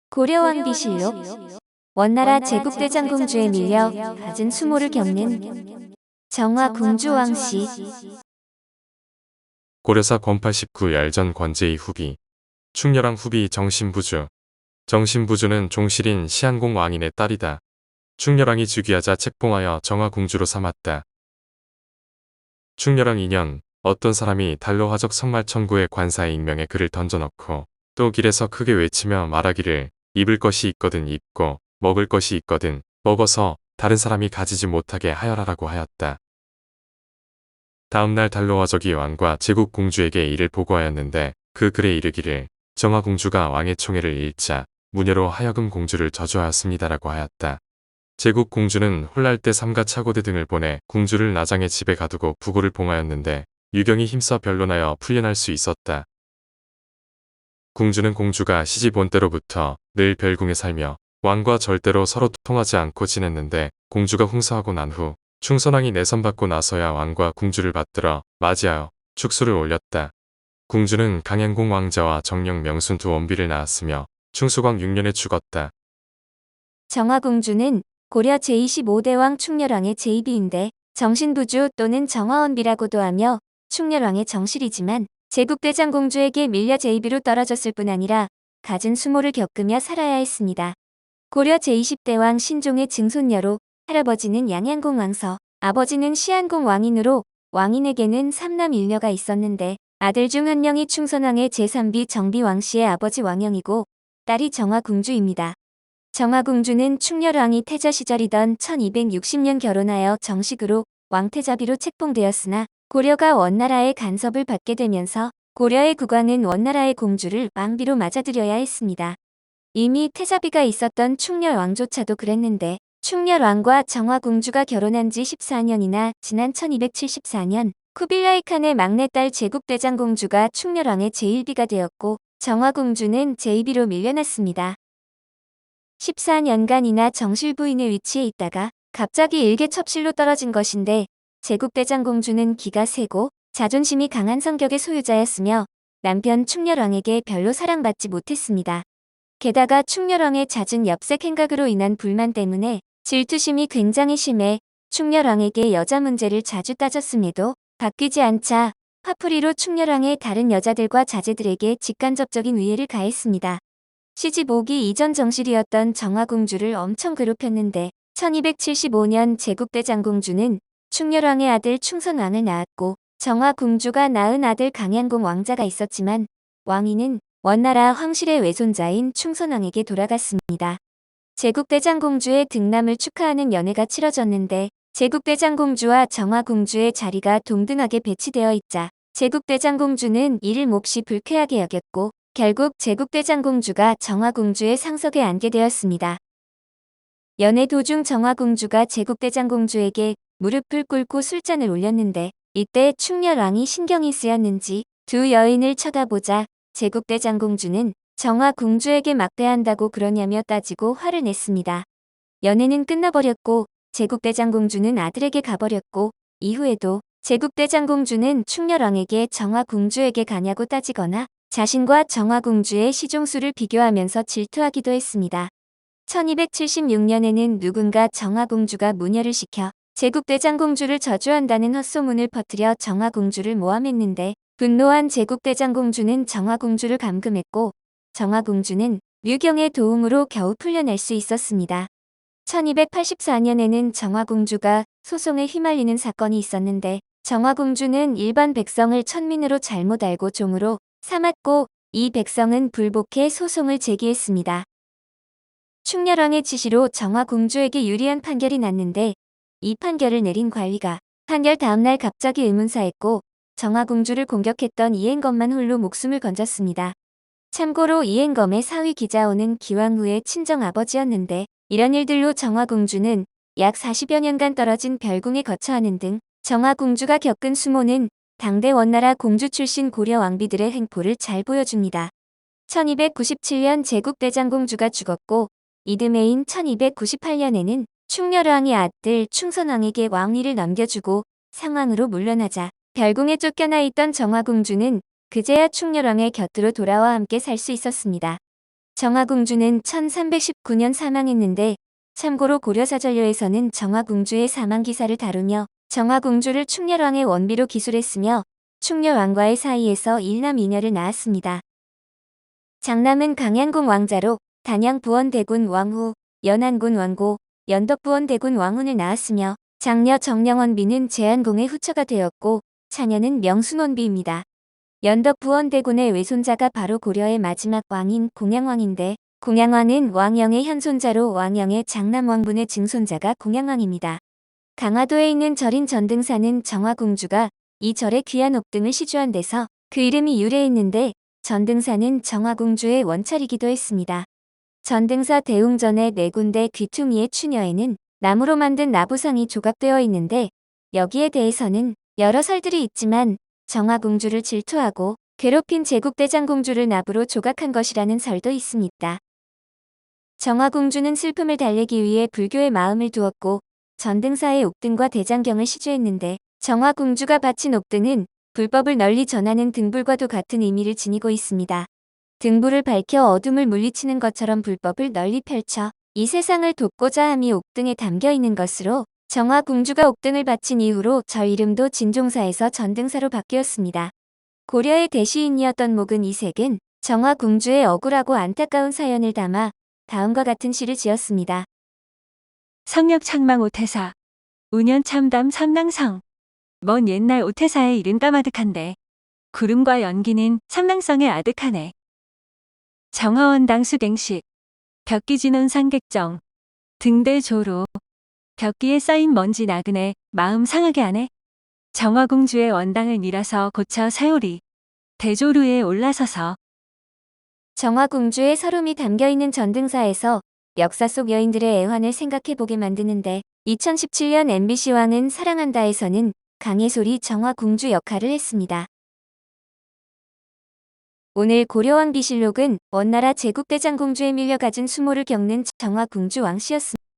고려왕비실록. 원나라 제국대장공주에 밀려 갖은 수모를 겪는 정화궁주 왕씨. 고려사 권89 열전 권제이 후비, 충렬왕 후비 정신부주. 정신부주는 종실인 시한공 왕인의 딸이다. 충렬왕이 즉위하자 책봉하여 정화궁주로 삼았다. 충렬왕 2년, 어떤 사람이 달로 화적 성말천구의 관사의 익명에 글을 던져넣고 또 길에서 크게 외치며 말하기를 입을 것이 있거든 입고 먹을 것이 있거든 먹어서 다른 사람이 가지지 못하게 하여라라고 하였다. 다음날 달로 화적이 왕과 제국공주에게 이를 보고하였는데 그 글에 이르기를 정화공주가 왕의 총애를 잃자 무녀로 하여금 공주를 저주하였습니다라고 하였다. 제국공주는 홀날 때 삼가 차고대 등을 보내 궁주를 나장의 집에 가두고 부고를 봉하였는데 유경이 힘써 변론하여 풀려날 수 있었다. 궁주는 공주가 시집 온 때로부터 늘 별궁에 살며 왕과 절대로 서로 통하지 않고 지냈는데 공주가 흥서하고 난 후 충선왕이 내선받고 나서야 왕과 궁주를 받들어 맞이하여 축수를 올렸다. 궁주는 강양공 왕자와 정령 명순 두 원비를 낳았으며 충수광 6년에 죽었다. 정화공주는 고려 제25대왕 충렬왕의 제2비인데 정신부주 또는 정화원비라고도 하며 충렬왕의 정실이지만 제국대장공주에게 밀려 제2비로 떨어졌을 뿐 아니라 갖은 수모를 겪으며 살아야 했습니다. 고려 제20대왕 신종의 증손녀로 할아버지는 양양공 왕서, 아버지는 시한공 왕인으로 왕인에게는 3남 1녀가 있었는데 아들 중 한 명이 충선왕의 제3비 정비 왕씨의 아버지 왕영이고 딸이 정화궁주입니다. 정화궁주는 충렬왕이 태자 시절이던 1260년 결혼하여 정식으로 왕태자비로 책봉되었으나 고려가 원나라의 간섭을 받게 되면서 고려의 국왕은 원나라의 공주를 왕비로 맞아들여야 했습니다. 이미 태자비가 있었던 충렬왕조차도 그랬는데 충렬왕과 정화궁주가 결혼한 지 14년이나 지난 1274년 쿠빌라이 칸의 막내딸 제국대장공주가 충렬왕의 제1비가 되었고 정화궁주는 제2비로 밀려났습니다. 14년간이나 정실부인의 위치에 있다가 갑자기 일개첩실로 떨어진 것인데 제국대장공주는 기가 세고 자존심이 강한 성격의 소유자였으며 남편 충렬왕에게 별로 사랑받지 못했습니다. 게다가 충렬왕의 잦은 엽색 행각으로 인한 불만 때문에 질투심이 굉장히 심해 충렬왕에게 여자 문제를 자주 따졌음에도 바뀌지 않자 화풀이로 충렬왕의 다른 여자들과 자제들에게 직간접적인 위해를 가했습니다. 시집 오기 이전 정실이었던 정화공주를 엄청 괴롭혔는데 1275년 제국대장공주는 충렬왕의 아들 충선왕을 낳았고 정화공주가 낳은 아들 강양공 왕자가 있었지만 왕위는 원나라 황실의 외손자인 충선왕에게 돌아갔습니다. 제국대장공주의 등남을 축하하는 연회가 치러졌는데 제국대장공주와 정화공주의 자리가 동등하게 배치되어 있자 제국대장공주는 이를 몹시 불쾌하게 여겼고 결국 제국대장공주가 정화공주의 상석에 앉게 되었습니다. 연회 도중 정화공주가 제국대장공주에게 무릎을 꿇고 술잔을 올렸는데 이때 충렬왕이 신경이 쓰였는지 두 여인을 쳐다보자 제국대장공주는 정화공주에게 막대한다고 그러냐며 따지고 화를 냈습니다. 연회는 끝나버렸고 제국대장공주는 아들에게 가버렸고 이후에도 제국대장공주는 충렬왕에게 정화공주에게 가냐고 따지거나 자신과 정화공주의 시종수를 비교하면서 질투하기도 했습니다. 1276년에는 누군가 정화공주가 무녀를 시켜 제국대장공주를 저주한다는 헛소문을 퍼뜨려 정화공주를 모함했는데 분노한 제국대장공주는 정화공주를 감금했고 정화공주는 류경의 도움으로 겨우 풀려날 수 있었습니다. 1284년에는 정화공주가 소송에 휘말리는 사건이 있었는데 정화공주는 일반 백성을 천민으로 잘못 알고 종으로 삼았고 이 백성은 불복해 소송을 제기했습니다. 충렬왕의 지시로 정화공주에게 유리한 판결이 났는데 이 판결을 내린 관리가 판결 다음날 갑자기 의문사했고 정화공주를 공격했던 이행검만 홀로 목숨을 건졌습니다. 참고로 이행검의 사위 기자오는 기왕후의 친정아버지였는데 이런 일들로 정화공주는 약 40여 년간 떨어진 별궁에 거처하는 등 정화공주가 겪은 수모는 당대 원나라 공주 출신 고려 왕비들의 횡포를 잘 보여줍니다. 1297년 제국대장공주가 죽었고 이듬해인 1298년에는 충렬왕의 아들 충선왕에게 왕위를 넘겨주고 상왕으로 물러나자 별궁에 쫓겨나 있던 정화공주는 그제야 충렬왕의 곁으로 돌아와 함께 살 수 있었습니다. 정화공주는 1319년 사망했는데 참고로 고려사전료에서는 정화공주의 사망 기사를 다루며 정화공주를 충렬왕의 원비로 기술했으며 충렬왕과의 사이에서 일남 이녀를 낳았습니다. 장남은 강양궁 왕자로 단양부원대군 왕후, 연안군 왕고, 연덕부원대군 왕훈을 낳았으며 장녀 정령원비는 제안공의 후처가 되었고 차녀는 명순원비입니다. 연덕부원대군의 외손자가 바로 고려의 마지막 왕인 공양왕인데 공양왕은 왕영의 현손자로 왕영의 장남왕분의 증손자가 공양왕입니다. 강화도에 있는 절인 전등사는 정화공주가 이 절에 귀한 옥등을 시주한 데서 그 이름이 유래했는데 전등사는 정화공주의 원찰이기도 했습니다. 전등사 대웅전의 네 군데 귀퉁이의 추녀에는 나무로 만든 나부상이 조각되어 있는데 여기에 대해서는 여러 설들이 있지만 정화공주를 질투하고 괴롭힌 제국대장공주를 나부로 조각한 것이라는 설도 있습니다. 정화공주는 슬픔을 달래기 위해 불교에 마음을 두었고 전등사의 옥등과 대장경을 시주했는데 정화공주가 바친 옥등은 불법을 널리 전하는 등불과도 같은 의미를 지니고 있습니다. 등불을 밝혀 어둠을 물리치는 것처럼 불법을 널리 펼쳐 이 세상을 돕고자 함이 옥등에 담겨 있는 것으로 정화공주가 옥등을 바친 이후로 절 이름도 진종사에서 전등사로 바뀌었습니다. 고려의 대시인이었던 목은 이색은 정화공주의 억울하고 안타까운 사연을 담아 다음과 같은 시를 지었습니다. 성역 창망 오태사 우년 참담 삼랑성 먼 옛날 오태사의 일은 까마득한데 구름과 연기는 삼랑성에 아득하네. 정화원당 수갱식 벽기진원 상객정 등대조로 벽기에 쌓인 먼지 나그네 마음 상하게 하네. 정화공주의 원당을 밀어서 고쳐 세우리 대조루에 올라서서 정화공주의 서름이 담겨있는 전등사에서 역사 속 여인들의 애환을 생각해보게 만드는데 2017년 MBC 왕은 사랑한다에서는 강혜솔이 정화공주 역할을 했습니다. 오늘 고려왕 비실록은 원나라 제국대장공주에 밀려 가진 수모를 겪는 정화공주 왕씨였습니다.